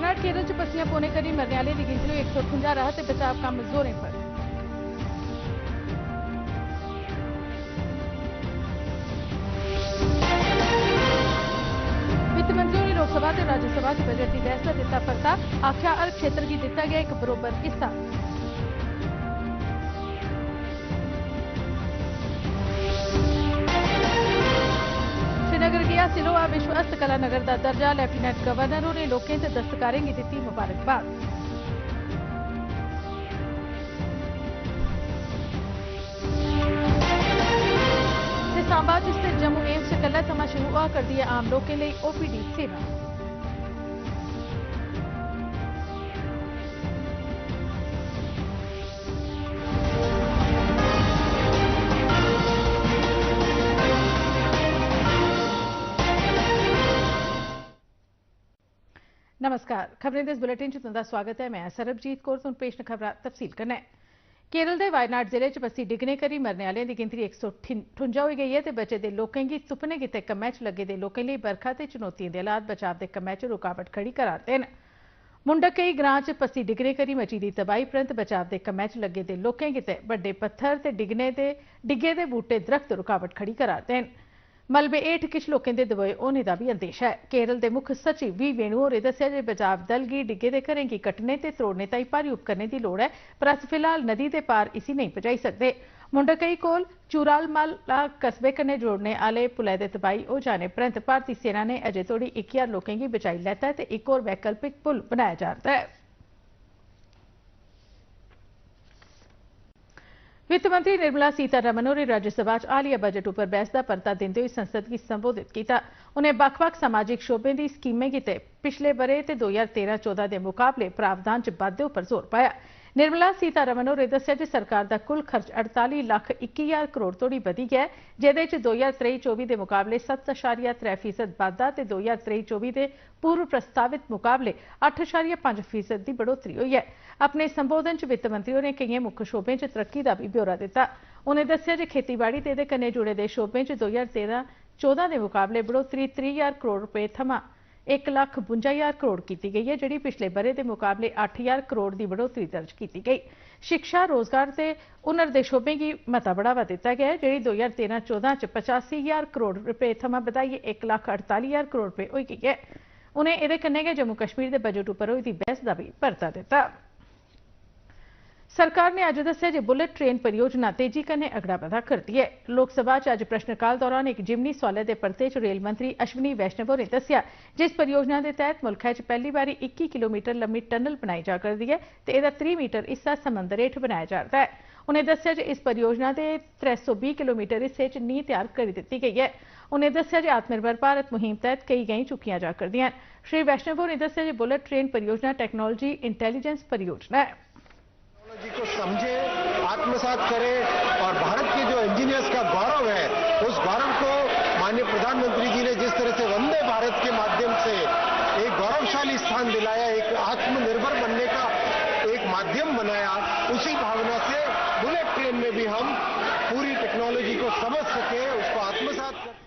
वायनाड केरल च पस्सियां पौने करी मरने आह्लें दी गिनतरी 158 राहत ते बचाव कम्म जोरें पर। वित्त मंत्री ने लोकसभा ते राज्यसभा च बजट की बहस का दिता परता, आख्या हर क्षेत्र की दिता गया एक बरोबर हिस्सा। श्रीनगर गया सिलोआ विश्व हस्तकला नगर का दर्जा, लैफ्टिनेंट गवर्नर ने लोकें ते दस्तकारें की दी मुबारकबाद। सांबा जिससे जम्मू एम्स कल थमां शुरू हुआ कर दी है आम लोगों लिए ओपीडी सेवा। नमस्कार, खबरें दे इस बुलेटिन च तुंदा स्वागत है। मैं सरबजीत कौर। तुहानूं पेश खबरां तफसील करना है। केरल के वायनाड जिले च पस्सी डिग्गने करी मरने आह्लें दी गिनतरी 158 होई गई है ते बचे दे लोकें गी तुप्पने गित्ते कम्मै च लगे दे लोकें लिए बरखा ते चुनौतियों दे हालात बचाव दे कम्मै च रुकावट खड़ी करा'रदे न। मुंडकई ग्रां च पस्सी डिग्गने करी मची दी तबाही परैंत बचाव दे कम्मै च लगे दे लोकें गित्ते बड्डे पत्थर ते डिग्गे दे बूटे दरख्त रुकावट खड़ी करा'रदे न। मलबे हेठ किश लोकें दे दबोए होने का भी अंदेशा है। केरल के मुक्ख सचिव वी वेणु होरें दस्सेआ जे बचाव दल गी डिग्गे दे घरें गी कट्टने ते त्रोड़ने ताईं भारी उपकरणें की लोड़ है, पर अस फिलहाल नदी के पार इसी नहीं पजाई सकते। मुंडकई कोल चूरालमाला कस्बे कन्नै जोड़ने आले पुलै दे तबाही हो जाने परैंत भारतीय सेना ने अजे तोड़ी 1000 लोकें गी बचाई लैता है ते इक होर वैकल्पिक पुल बनाया जा'रदा है। वित्त मंत्री निर्मला सीतारमण होरें राज्यसभा च हालिया बजट उपर बहस का परता देंदे हुए संसद गी संबोधित किया। उन्हें बक्ख-बक्ख समाजिक शोबें दी स्कीमें गित्ते पिछले बरे ते 2013-14 के मुकाबले प्रावधान च बाद्धे उपर जोर पाया। निर्मला सीतारमण होरें दस्सेआ जे सरकार का कुल खर्च 48,21,000 करोड़ तोड़ी बधी गया है, जेदे च 2023-24 के मुकाबले 7.3% बाद्धा ते 2023-24 के पूर्व प्रस्तावित मुकाबले 8.5% की बढ़ोतरी हुई है। अपने संबोधन च वित्त मंत्री होरें कई मुख्य शोबें च तरक्की का भी ब्यौरा दिता। उन्हें दस्सेआ जे खेतीबाड़ी ते इहदे कन्नै जुड़े दे शोबें च 2013-14 के मुकाबले बढ़ोतरी 30,000 करोड़ रुपए थमां 1,52,000 करोड़ की गई है, जिहड़ी पिछले बरे के मुकाबले 8,000 करोड़ की बढ़ोतरी दर्ज की गई। शिक्षा, रोजगार ते हुनर दे शोबें गी मता बढ़ावा दिता गया है, जिहड़ी 2013-14 च 85,000 करोड़ रुपए थमां बधाइयै 1,48,000 करोड़ रुपए होई गई है। उन्हें इहदे कन्नै गै जम्मू कश्मीर के बजट उपर होई दी बहस का भी परता दिता। सरकार ने अज दस्सेआ जे बुलेट ट्रेन परियोजना तेजी कन्नै अगड़ा बधा करदी है। लोकसभा च अज प्रश्नकाल दौरान एक जिमनी सवालै दे परते च रेल मंत्री अश्विनी वैष्णव होरें दस्सेआ जे इस परियोजना के तहत मुल्खै च पहली बारी 21 किलोमीटर लम्मी टनल बनाई जा करदी है ते एह्दा 30 मीटर हिस्सा समंदर हेठ बनाया जा'रदा है। उन्हें दस्सेआ जे इस परियोजना के 320 किलोमीटर हिस्से च नींह तैयार करी दित्ती गई है। उन्हें दस्सेआ जे आत्मनिर्भर भारत मुहिम तहत कई गैंहीं चुकियां जा करदियां न। श्री वैष्णव होरें दस्सेआ जे बुलेट ट्रेन परियोजना टेक्नोलॉजी इंटेलीजेंस परियोजना है। टेक्नोलॉजी को समझे, आत्मसात करे और भारत के जो इंजीनियर्स का गौरव है, उस गौरव को माननीय प्रधानमंत्री जी ने जिस तरह से वंदे भारत के माध्यम से एक गौरवशाली स्थान दिलाया, एक आत्मनिर्भर बनने का एक माध्यम बनाया, उसी भावना से बुलेट ट्रेन में भी हम पूरी टेक्नोलॉजी को समझ सके, उसको आत्मसात कर।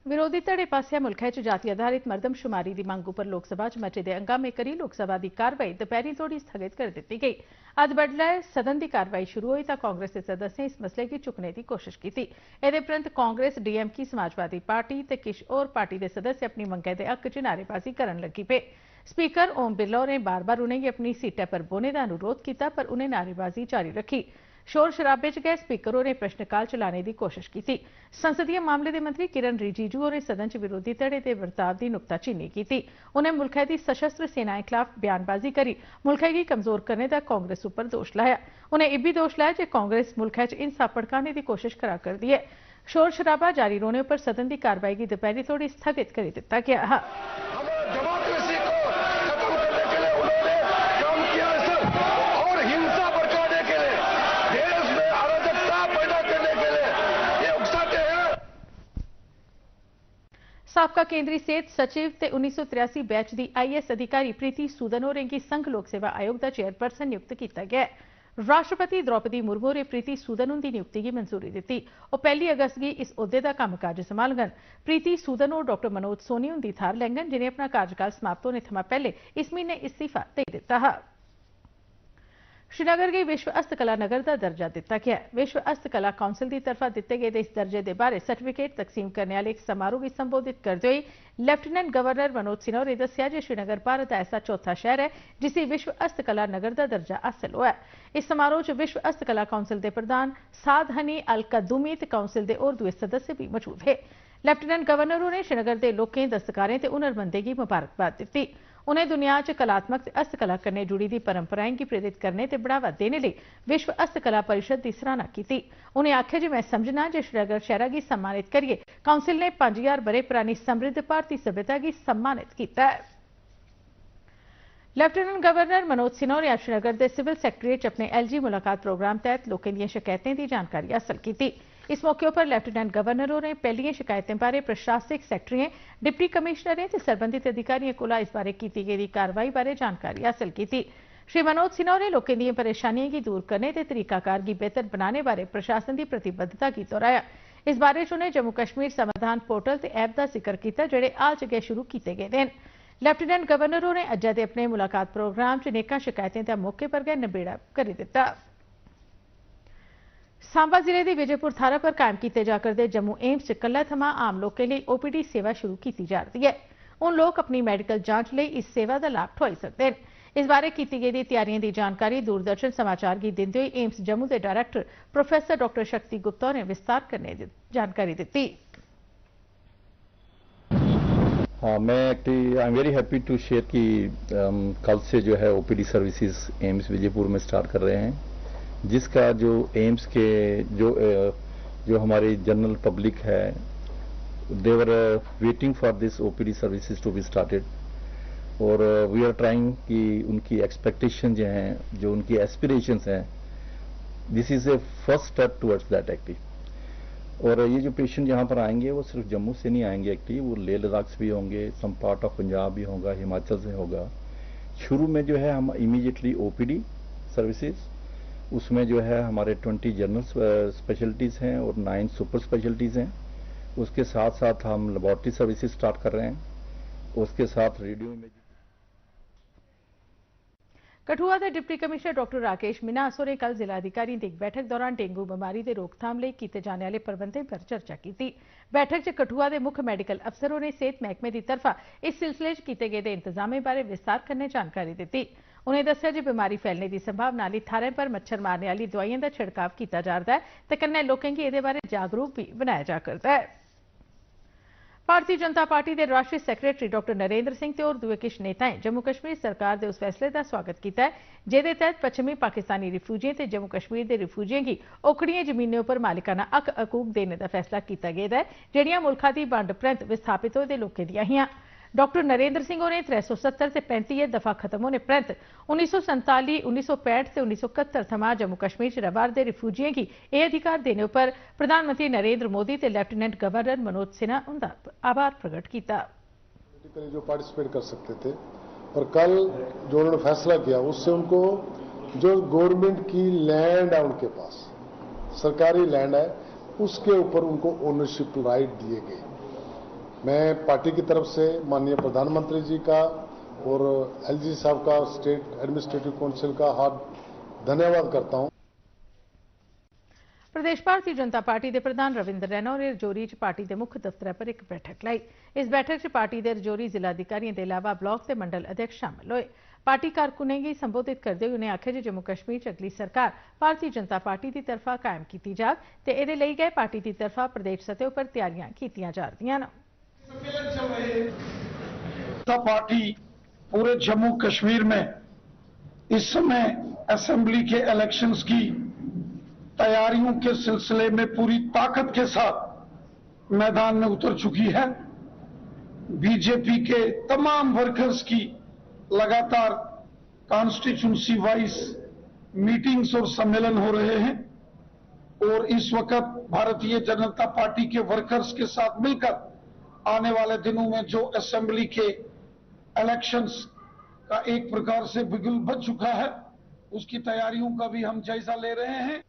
विरोधी धड़े पासिया मुल्खै च जाति आधारित मरदमशुमारी की मंग उपर लोकसभा च मचे दे हंगामे करी लोकसभा की कारवाई दपैहरी तोड़ी स्थगित कर दी गई। अज बडलै सदन की कारवाई शुरू हुई तो कांग्रेस के सदस्यें इस मसले की चुकने की कोशिश की। एदे परैंत कांग्रेस, डीएमके, समाजवादी पार्टी ते किश होर पार्टी के सदस्य अपनी मंगै दे हक च नारेबाजी करन लगी पे। स्पीकर ओम बिरला होरें बार बार उन्हेंगी अपनी सीटै पर बौह्ने का अनुरोध किया, पर उन्हें नारेबाजी जारी रखी। शोर शराबे च गै स्पीकर होरें प्रश्नकाल चलाने की कोशिश की। संसदीय मामले के मंत्री किरण रिजिजू होरें सदन च विरोधी धड़े के बर्ताव की नुक्ताचीनी की। उन्हें मुल्खै दी सशस्त्र सेनाएं खिलाफ बयानबाजी करी मुल्खै गी कमजोर करने का कांग्रेस उपर दोष लाया। उन्हें यह भी दोष लाया जे कांग्रेस मुल्खै च हिंसा भड़काने की कोशिश करा करदी है। शोर शराबा जारी रौहने पर सदन की कारवाई की दपैहरी तोड़ी स्थगित कर दिता गया। साबका केंद्रीय सेहत सचिव ते 1983 बैच की IAS अधिकारी प्रीति सूदन होरें गी संघ लोक सेवा आयोग का चेयरपर्सन नियुक्त किया गया है। राष्ट्रपति द्रौपदी मुर्मू ने प्रीति सूदन की नियुक्ति की मंजूरी दी और 1 अगस्त की इस ओहदे का कामकाज संभालगन। प्रीति सूदन और डॉक्टर मनोज सोनी उनकी थार लैंगन जिन्हें अपना कार्यकाल समाप्त होने थमा पहले इस महीने इस्तीफा दे दिता है। श्रीनगर की विश्व हस्तकला नगर का दर्जा दिता गया। विश्व हस्तकला काउंसिल की तरफा दिते गए इस दर्जे के बारे सर्टिफिकेट तकसीम करने वाले एक समारोह की संबोधित करते हुए लेफ्टिनेंट गवर्नर मनोज सिन्हा ने दसिया कि श्रीनगर भारत का ऐसा चौथा शहर है जिसे विश्व हस्तकला नगर का दर्जा हासिल हुआ है। इस समारोह च विश्व हस्तकला काउंसिल के प्रधान साद हनी अल कदूमी ते काउंसिल के और दूसरे सदस्य भी मौजूद है। लेफ्टिनेंट गवर्नर ने श्रीनगर के लोगों, दस्तकारें ते हुनरमंदें की मुबारकबाद दी। उन्हें दुनिया च कलात्मक हस्तकला करने जुड़ी दी परंपराएं की प्रेरित करने ते बढ़ावा देने लिए विश्व हस्तकला परिषद की सराहना की। उन्हें आख्या जी मैं समझना जो श्रीनगर शहर की सम्मानित करिए काउंसिल ने 5000 बरे पुरानी समृद्ध भारतीय सभ्यता की सम्मानित किया है। लेफ्टिनेंट गवर्नर मनोज सिन्हा ने आज श्रीनगर के सिविल सैकटरीएट अपने LG मुलाकात प्रोग्राम तहत लोगों दी शिकायतें की जानकारी हासिल की। इस मौके पर लेफ्टिनेंट गवर्नर ने पहलियां शिकायतें बारे प्रशासनिक सैकटरिएं, डिप्टी कमिश्नरें ते संबंधित अधिकारियों को इस बारे की गई कार्रवाई बारे जानकारी हासिल की। श्री मनोज सिन्हा ने लोगों दी परेशानियों की दूर करने ते तरीकाकार की बेहतर बनाने बारे प्रशासन की प्रतिबद्धता की दोहराया। इस बारे उन्हें जम्मू कश्मीर समाधान पोर्टल ते ऐप का जिक्र किया जेडे हाल च गै शुरू किए गए हैं। लेफ्टिनेंट गवर्नर ने अज्जा दे अपने मुलाकात प्रोग्राम च नेकां शिकायतें का मौके पर गै नबेड़ा कर दिता। सांबा जिले की विजयपुर थारा पर कायम किए जाकर जम्मू एम्स च कल थमा आम लोगों लिए OPD सेवा शुरू की जा रही है। उन लोग अपनी मेडिकल जांच लिए इस सेवा का लाभ उठाई सकते हैं। इस बारे की गई तैयारियों की जानकारी दूरदर्शन समाचार की देते हुए एम्स जम्मू के डायरेक्टर प्रोफेसर डॉक्टर शक्ति गुप्ता ने विस्तार करने की जानकारी दी। हाँ, मैं actually I am very happy to share कि कल से जो है OPD सर्विसेज एम्स विजयपुर में स्टार्ट कर रहे हैं, जिसका जो एम्स के जो हमारी जनरल पब्लिक है they were waiting for this OPD services to be started और वी आर ट्राइंग कि उनकी एक्सपेक्टेशन जो हैं, जो उनकी एस्पिरेशंस हैं, this is a first step towards that actually. और ये जो पेशेंट यहाँ पर आएंगे वो सिर्फ जम्मू से नहीं आएंगे एक्चुअली, वो लेह लद्दाख से भी होंगे, सम पार्ट ऑफ पंजाब भी होगा, हिमाचल से होगा। शुरू में जो है हम इमीडिएटली OPD सर्विसेज, उसमें जो है हमारे 20 जनरल स्पेशलिटीज़ हैं और 9 सुपर स्पेशलिटीज़ हैं। उसके साथ साथ हम लेबॉर्ट्री सर्विसेज स्टार्ट कर रहे हैं, उसके साथ रेडियो इमेजिंग। कठुआ के deputy commissioner doctor Rakesh Minhas ने कल जिलाधिकारियों की एक बैठक दौरान डेंगू बीमारी के रोकथाम लिए किए जाने वाले प्रबंधों पर चर्चा की। बैठक च कठुआ के मुख्य मेडिकल अफसरों ने सेहत महकमे की तरफा इस सिलसिले किए गए इंतजामों बारे विस्तार करने जानकारी दी। उन्हें दस्या जी बीमारी फैलने की संभावना वाली थारें पर मच्छर मारने वाली दवाइयों का छिड़काव किया जा रहा है तो कन्नै लोगों की ये बारे जागरूक भी बनाया जा करता है। भारतीय जनता पार्टी के राष्ट्रीय सैकटरी डॉक्टर नरेंद्र सिंह ते और दूए किश नेताएं जम्मू कश्मीर सरकार के उस फैसले का स्वागत किया है जिहदे तहत पश्चिमी पाकिस्तानी रिफ्यूजियों ते जम्मू कश्मीर के रिफ्यूजियों की ओखड़ियां जमीनों पर मालिकाना हक हकूक देने का फैसला किया गया है जिहड़ियां मुल्खा की वंड परैंत विस्थापित होए लोगों दी हियां। डॉक्टर नरेंद्र सिंह ने 370 से 35 दफा खत्म होने परैंत 1947, 1965 से 1971 थमा जम्मू कश्मीर च रवार दे रिफ्यूजियों की यह अधिकार देने पर प्रधानमंत्री नरेंद्र मोदी ते लेफ्टिनेंट गवर्नर मनोज सिन्हा उनका आभार प्रकट किया। जो पार्टिसिपेट कर सकते थे और कल जो उन्होंने फैसला किया उससे उनको जो गवर्नमेंट की लैंड है, उनके पास सरकारी लैंड है, उसके ऊपर उनको ओनरशिप राइट दिए गए। मैं पार्टी की तरफ से माननीय प्रधानमंत्री जी का और LG साहब का, स्टेट एडमिनिस्ट्रेटिव काउंसिल का हार्दिक धन्यवाद करता हूं। प्रदेश भारतीय जनता पार्टी के प्रधान रविंद्र रैना ने रजौरी च पार्टी के मुख्य दफ्तर पर एक बैठक लाई। इस बैठक च पार्टी के रजौरी जिलाधिकारियों के अलावा ब्लॉक के मंडल अध्यक्ष शामिल हुए। पार्टी कारकुनें की संबोधित करते हुए उन्हें आख्या जम्मू कश्मीर च अगली सरकार भारतीय जनता पार्टी की तरफा कायम की जाए तो ये लिए गए पार्टी की तरफा प्रदेश सतह पर तैयारियां की जा रही हैं। पार्टी पूरे जम्मू कश्मीर में इस समय असेंबली के इलेक्शंस की तैयारियों के सिलसिले में पूरी ताकत के साथ मैदान में उतर चुकी है। बीजेपी के तमाम वर्कर्स की लगातार कॉन्स्टिट्यूंसी वाइज मीटिंग्स और सम्मेलन हो रहे हैं और इस वक्त भारतीय जनता पार्टी के वर्कर्स के साथ मिलकर आने वाले दिनों में जो असेंबली के इलेक्शंस का एक प्रकार से बिगुल बज चुका है, उसकी तैयारियों का भी हम जायजा ले रहे हैं।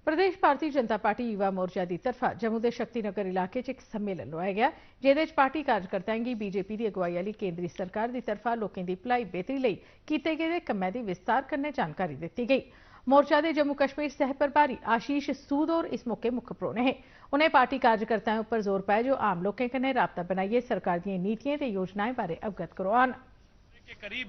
प्रदेश भारतीय जनता पार्टी युवा मोर्चा की तरफा जम्मू के शक्तिनगर इलाके च एक सम्मेलन लोया गया, जिहदे च पार्टी कार्यकर्ताओं की बीजेपी की अगुवाई वाली केंद्रीय सरकार की तरफा लोगों की भलाई बेहतरी लई कीते गए कम्मां दी विस्तार कन्नै जानकारी दी गई। मोर्चा के जम्मू कश्मीर सह प्रभारी आशीष सूद और इस मौके मुख्य परौने हैं। उन्हें पार्टी कार्यकर्ताओं पर जोर पाया जो आम लोगों कन्नै राबता बनाइए सरकार दी नीतियां ते योजनाएं बारे अवगत करवान। के करीब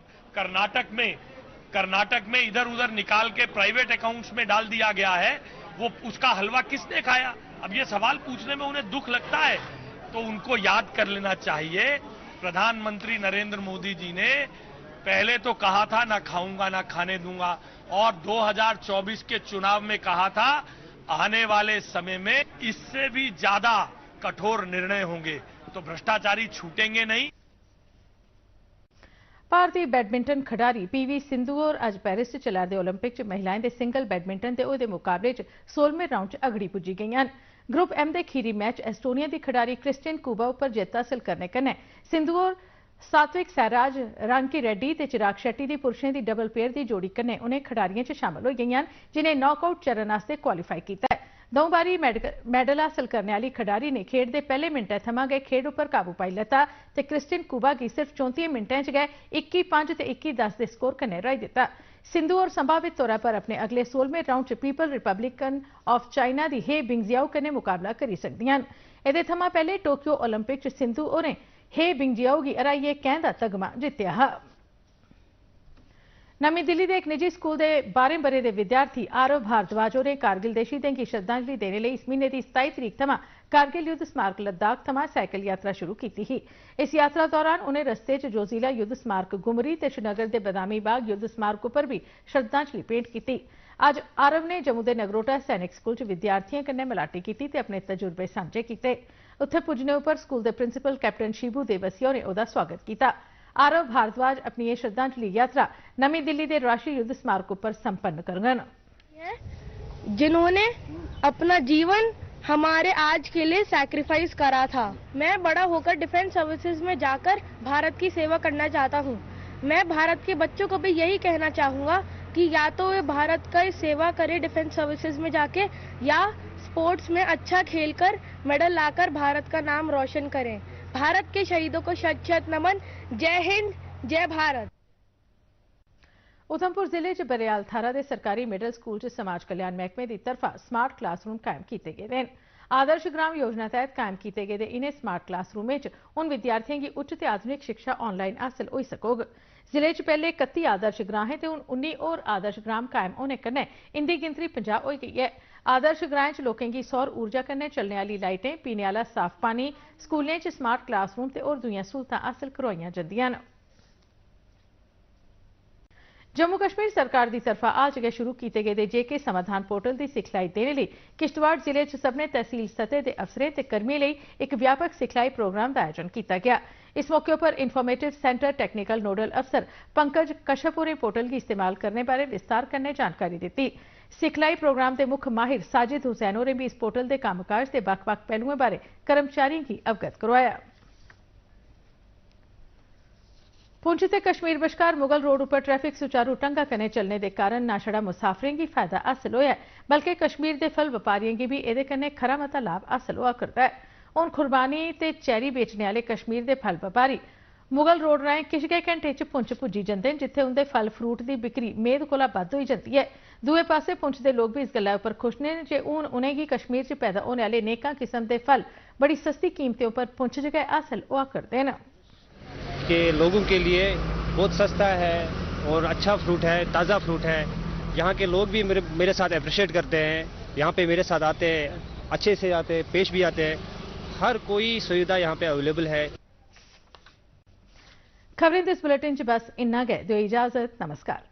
कर्नाटक में इधर उधर निकाल के प्राइवेट अकाउंट्स में डाल दिया गया है, वो उसका हलवा किसने खाया? अब ये सवाल पूछने में उन्हें दुख लगता है तो उनको याद कर लेना चाहिए, प्रधानमंत्री नरेंद्र मोदी जी ने पहले तो कहा था ना खाऊंगा ना खाने दूंगा, और 2024 के चुनाव में कहा था आने वाले समय में इससे भी ज्यादा कठोर निर्णय होंगे, तो भ्रष्टाचारी छूटेंगे नहीं। भारतीय बैडमिंटन खिडारी पीवी सिंधु और अज पेरिस च चला रदे ओलंपिक च महिलाएं दे सिंगल बैडमिंटन के ओहदे मुकाबले च 16वें राउंड च अगड़ी पुजी गईयां। ग्रुप एम के खीरी मैच एस्टोनिया की खिडारी क्रिस्टियन कुबा पर जित हासिल करने कन्नै सिंधु और सात्विक साईराज रांकी रेड्डी ते चिराग शेट्टी की पुरुषों की डबल पेयर की जोड़ी कन्नै उन्हें खिडारियों च शामिल हो गईयां जिन्हें नॉकआउट चरण वास्ते क्वालीफाई किया है। 2 बारी मैडल हासिल करने वाली खिडारी ने खेड के पहले मिनटें थमां गए खेड उपर काबू पाई लैता ते क्रिस्टियन कुबा की सिर्फ 34 मिनटें च गए 21-5 ते 21-10 के स्कोर कन्नै हराई दिता। सिंधु और संभावित तौर पर अपने अगले 16वें राउंड च पीपल रिपब्लिकन ऑफ चाइना की हे बिंगजियाओ कन्नै मुकाबला करी सकदियां। इहदे थमां पहले टोक्यो ओलंपिक च सिंधु होरें हे बिंगजियाओ गी हराइयै कैंह दा तगमा जित्तिया हा। नमीं दिल्ली के एक निजी स्कूल के 12 बरे के विद्यार्थी आरव भारद्वाज होरें कारगिल दे शहीदें की श्रद्धांजलि देने लिए इस महीने की 27 तरीक थमां कारगिल युद्ध स्मारक लद्दाख थमां साइकिल यात्रा शुरू की थी। इस यात्रा दौरान उन्हें रस्ते च जोजिला युद्ध स्मारक गुमरी ते श्रीनगर के बदामी बाग युद्ध स्मारक पर भी श्रद्धांजलि भेंट की। अज आरव ने जम्मू के नगरोटा सैनिक स्कूल च विद्यार्थियों कन्नै मलाटी की ते अपने तजुर्बे सांझे किए। उत्थे पुजने पर स्कूल के प्रिंसीपल कैप्टन शिबू देवसिया होरें उहदा स्वागत किया। आरव भारद्वाज अपनी यह श्रद्धांजलि यात्रा नवी दिल्ली के राष्ट्रीय युद्ध स्मारक पर संपन्न करगन। जिन्होंने अपना जीवन हमारे आज के लिए सैक्रिफाइस करा था। मैं बड़ा होकर डिफेंस सर्विसेज में जाकर भारत की सेवा करना चाहता हूं। मैं भारत के बच्चों को भी यही कहना चाहूंगा कि या तो वे भारत का सेवा करें डिफेंस सर्विसेज में जाके, या स्पोर्ट्स में अच्छा खेलकर मेडल लाकर भारत का नाम रोशन करें। भारत के शहीदों को शत-शत नमन। जय हिंद, जय भारत। उधमपुर जिले च बरियाल थारा के सरकारी मिडल स्कूल च समाज कल्याण महकमे की तरफा स्मार्ट क्लासरूम कायम किए गए हैं। आदर्श ग्राम योजना तहत कायम किए गए इन्हें स्मार्ट क्लासरूमें उन विद्यार्थियों की उच्च ते आधुनिक शिक्षा ऑनलाइन हासिल हो सकोग। जिले च पहले 31 आदर्श ग्राम है तो हुण 19 और आदर्श ग्राम कायम होने कन्नै इनकी गिनती 50 हो गई है। आदर्श ग्रां च लोकें की सौर ऊर्जा कन्नै चलने वाली लाइटें, पीने वाला साफ पानी, स्कूलें च स्मार्ट क्लासरूम ते होर दूइयां सहूलतां हासिल करवाइयां जंदियां न। जम्मू कश्मीर सरकार की तरफा आज गै शुरू किए गए जेके समाधान पोर्टल की सिखलाई देने लिए किश्तवाड़ जिले च सभनें तहसील सतह के अफसरें ते कर्मियों लिए एक व्यापक सिखलाई प्रोग्राम का आयोजन किया गया। इस मौके पर इन्फॉर्मेटिव सेंटर टेक्निकल नोडल अफसर पंकज कश्यप होरें पोर्टल की इस्तेमाल करने बारे विस्तार कन्नै जानकारी दी। सिखलाई प्रोग्राम के मुख्य माहिर साजिद हुसैन होरें भी इस पोर्टल के कामकाज के बक्ख-बक्ख पहलुओं बारे कर्मचारियों की अवगत करवाया। पुंछ ते कश्मीर बश्कार मुगल रोड पर ट्रैफिक सुचारू ढंगा कन्नै चलने के कारण ना छड़ा मुसाफिरें की फायदा हासिल होया बल्कि कश्मीर के फल व्यापारियों की भी एदे कन्नै खरा मता लाभ हासिल होआ करता है। हुण खुरबानी ते चैरी बेचने वाले कश्मीर के फल व्यापारी मुगल रोड राहें किश गै घंटे च पुंछ पुज्जी जंदे न, जिथे उनके फल फ्रूट की बिक्री मेद कोला बद्ध होई जंदी है। दूए पासे पुंछ के लोग भी इस गल्ला पर खुश ने जे हुण उन्हेंगी कश्मीर च पैदा होने वाले नेकां किस्म के फल बड़ी सस्ती कीमतों पर पुंछ च गै हासिल होआ करते हैं। के लोगों के लिए बहुत सस्ता है और अच्छा फ्रूट है, ताज़ा फ्रूट है। यहाँ के लोग भी मेरे साथ अप्रिशिएट करते हैं, यहाँ पे मेरे साथ आते हैं, अच्छे से आते हैं, पेश भी आते हैं। हर कोई सुविधा यहाँ पे अवेलेबल है। खबरें इस बुलेटिन च बस इन्ना गै। दो इजाजत, नमस्कार।